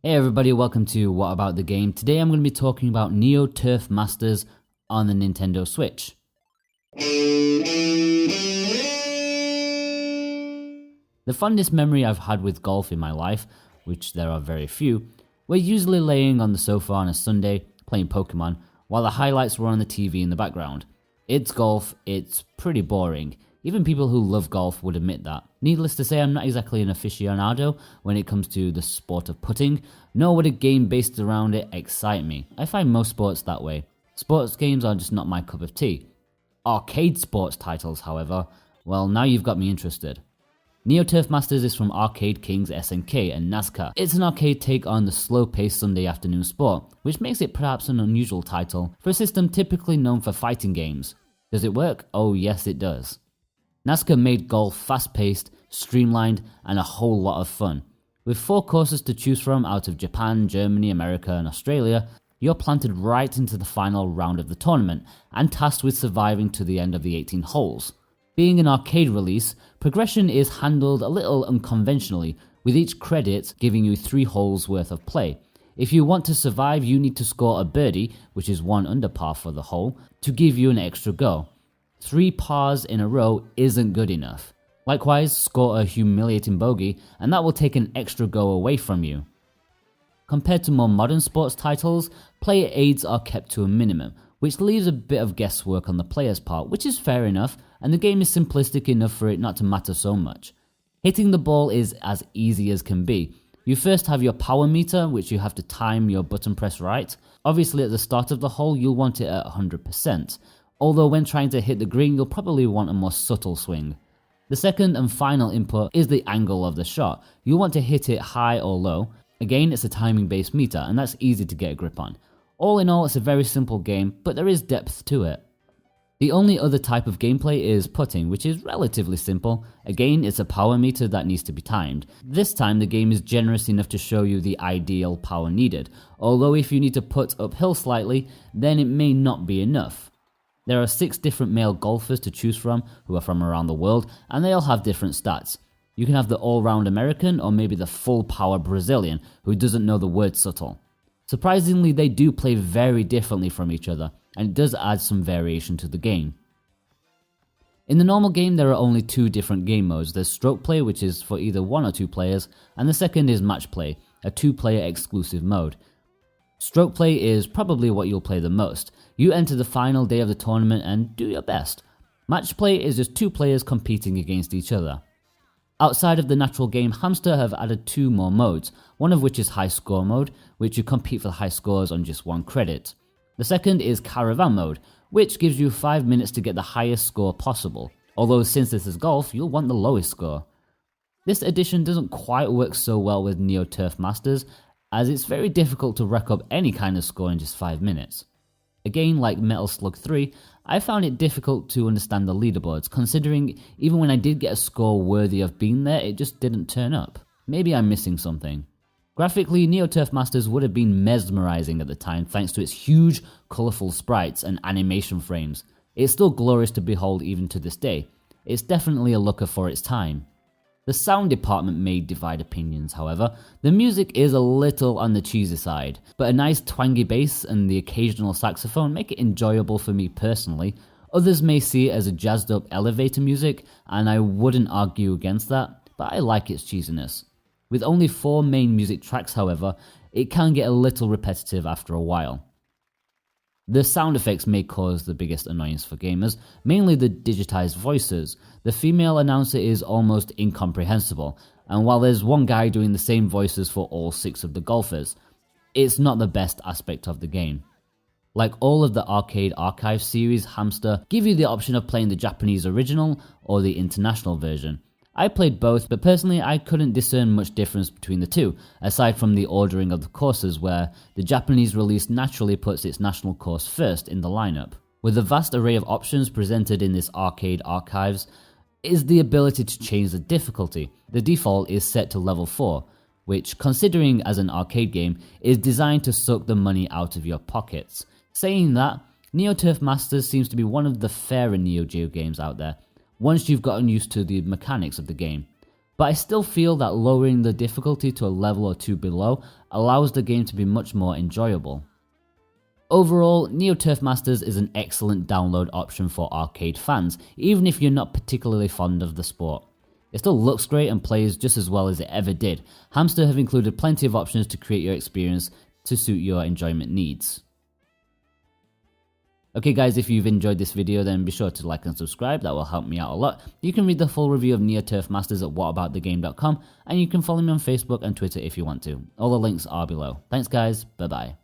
Hey everybody, welcome to What About the Game. Today I'm going to be talking about Neo Turf Masters on the Nintendo Switch. The fondest memory I've had with golf in my life, which there are very few, were usually laying on the sofa on a Sunday playing Pokemon while the highlights were on the TV in the background. It's golf, it's pretty boring. Even people who love golf would admit that. Needless to say, I'm not exactly an aficionado when it comes to the sport of putting, nor would a game based around it excite me. I find most sports that way. Sports games are just not my cup of tea. Arcade sports titles, however, well, now you've got me interested. Neo Turf Masters is from Arcade Kings SNK and NASCAR. It's an arcade take on the slow-paced Sunday afternoon sport, which makes it perhaps an unusual title for a system typically known for fighting games. Does it work? Oh yes it does. NASCAR made golf fast-paced, streamlined, and a whole lot of fun. With 4 courses to choose from out of Japan, Germany, America, and Australia, you're planted right into the final round of the tournament and tasked with surviving to the end of the 18 holes. Being an arcade release, progression is handled a little unconventionally, with each credit giving you 3 holes worth of play. If you want to survive, you need to score a birdie, which is 1 under par for the hole, to give you an extra go. 3 pars in a row isn't good enough. Likewise, score a humiliating bogey and that will take an extra go away from you. Compared to more modern sports titles, player aids are kept to a minimum, which leaves a bit of guesswork on the player's part, which is fair enough, and the game is simplistic enough for it not to matter so much. Hitting the ball is as easy as can be. You first have your power meter, which you have to time your button press right. Obviously at the start of the hole you'll want it at 100%. Although when trying to hit the green you'll probably want a more subtle swing. The second and final input is the angle of the shot. You'll want to hit it high or low. Again, it's a timing based meter and that's easy to get a grip on. All in all, it's a very simple game, but there is depth to it. The only other type of gameplay is putting, which is relatively simple. Again, it's a power meter that needs to be timed. This time the game is generous enough to show you the ideal power needed, although if you need to putt uphill slightly, then it may not be enough. There are 6 different male golfers to choose from who are from around the world, and they all have different stats. You can have the all-round American or maybe the full-power Brazilian who doesn't know the word subtle. Surprisingly, they do play very differently from each other, and it does add some variation to the game. In the normal game, there are only 2 different game modes. There's stroke play, which is for either 1 or 2 players, and the second is match play, a 2-player exclusive mode. Stroke play is probably what you'll play the most. You enter the final day of the tournament and do your best. Match play is just 2 players competing against each other. Outside of the natural game, Hamster have added 2 more modes, one of which is high score mode, which you compete for high scores on just 1 credit. The second is Caravan mode, which gives you 5 minutes to get the highest score possible, although since this is golf, you'll want the lowest score. This edition doesn't quite work so well with Neo Turf Masters, as it's very difficult to rack up any kind of score in just 5 minutes. Again, like Metal Slug 3, I found it difficult to understand the leaderboards, considering even when I did get a score worthy of being there, it just didn't turn up. Maybe I'm missing something. Graphically, Neo Turf Masters would have been mesmerizing at the time thanks to its huge, colourful sprites and animation frames. It's still glorious to behold even to this day. It's definitely a looker for its time. The sound department may divide opinions, however. The music is a little on the cheesy side, but a nice twangy bass and the occasional saxophone make it enjoyable for me personally. Others may see it as a jazzed up elevator music, and I wouldn't argue against that, but I like its cheesiness. With only 4 main music tracks, however, it can get a little repetitive after a while. The sound effects may cause the biggest annoyance for gamers, mainly the digitized voices. The female announcer is almost incomprehensible, and while there's one guy doing the same voices for all 6 of the golfers, it's not the best aspect of the game. Like all of the Arcade Archive series, Hamster give you the option of playing the Japanese original or the international version. I played both, but personally I couldn't discern much difference between the 2, aside from the ordering of the courses where the Japanese release naturally puts its national course first in the lineup. With the vast array of options presented in this Arcade Archives is the ability to change the difficulty. The default is set to level 4, which, considering as an arcade game, is designed to suck the money out of your pockets. Saying that, Neo Turf Masters seems to be one of the fairer Neo Geo games out there, once you've gotten used to the mechanics of the game. but I still feel that lowering the difficulty to a level or two below allows the game to be much more enjoyable. Overall, Neo Turf Masters is an excellent download option for arcade fans, even if you're not particularly fond of the sport. It still looks great and plays just as well as it ever did. Hamster have included plenty of options to create your experience to suit your enjoyment needs. Okay guys, if you've enjoyed this video then be sure to like and subscribe, that will help me out a lot. You can read the full review of Neo Turf Masters at whataboutthegame.com, and you can follow me on Facebook and Twitter if you want to. All the links are below. Thanks guys, bye bye.